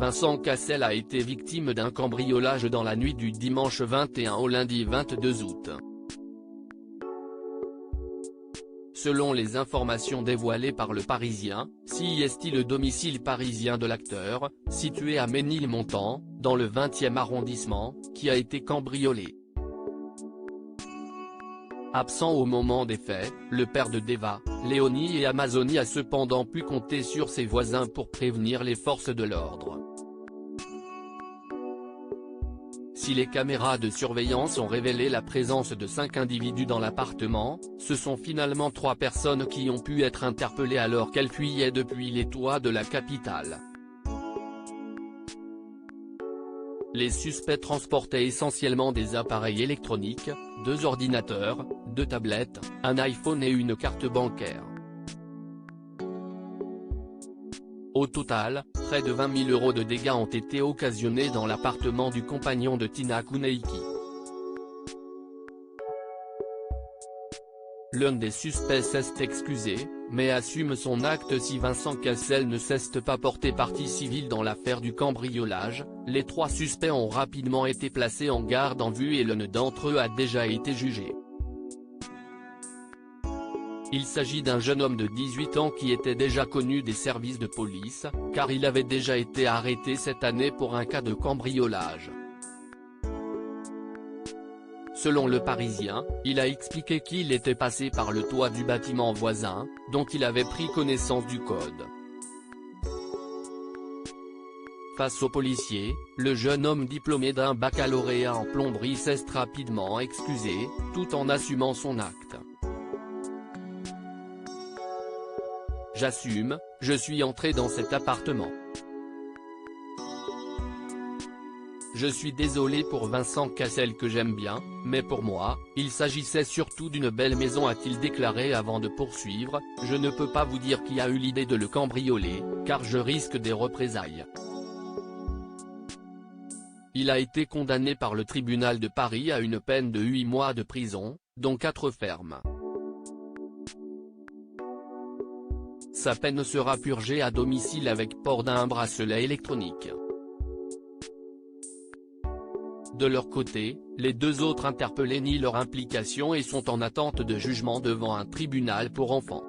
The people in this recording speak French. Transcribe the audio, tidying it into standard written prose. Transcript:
Vincent Cassel a été victime d'un cambriolage dans la nuit du dimanche 21 au lundi 22 août. Selon les informations dévoilées par Le Parisien, c'est le domicile parisien de l'acteur, situé à Ménilmontant, dans le 20e arrondissement, qui a été cambriolé. Absent au moment des faits, le père de Deva, Léonie et Amazonie a cependant pu compter sur ses voisins pour prévenir les forces de l'ordre. Si les caméras de surveillance ont révélé la présence de 5 individus dans l'appartement, ce sont finalement 3 personnes qui ont pu être interpellées alors qu'elles fuyaient depuis les toits de la capitale. Les suspects transportaient essentiellement des appareils électroniques, 2 ordinateurs, 2 tablettes, un iPhone et une carte bancaire. Au total, près de 20 000 € de dégâts ont été occasionnés dans l'appartement du compagnon de Tina Kuneiki. L'un des suspects s'est excusé, mais assume son acte. Si Vincent Cassel ne s'est pas porté partie civile dans l'affaire du cambriolage, les 3 suspects ont rapidement été placés en garde à vue et l'un d'entre eux a déjà été jugé. Il s'agit d'un jeune homme de 18 ans qui était déjà connu des services de police, car il avait déjà été arrêté cette année pour un cas de cambriolage. Selon Le Parisien, il a expliqué qu'il était passé par le toit du bâtiment voisin, dont il avait pris connaissance du code. Face aux policiers, le jeune homme diplômé d'un baccalauréat en plomberie s'est rapidement excusé, tout en assumant son acte. J'assume, je suis entré dans cet appartement. Je suis désolé pour Vincent Cassel que j'aime bien, mais pour moi, il s'agissait surtout d'une belle maison, a-t-il déclaré avant de poursuivre. Je ne peux pas vous dire qui a eu l'idée de le cambrioler, car je risque des représailles. Il a été condamné par le tribunal de Paris à une peine de 8 mois de prison, dont 4 fermes. Sa peine sera purgée à domicile avec port d'un bracelet électronique. De leur côté, les 2 autres interpellés nient leur implication et sont en attente de jugement devant un tribunal pour enfants.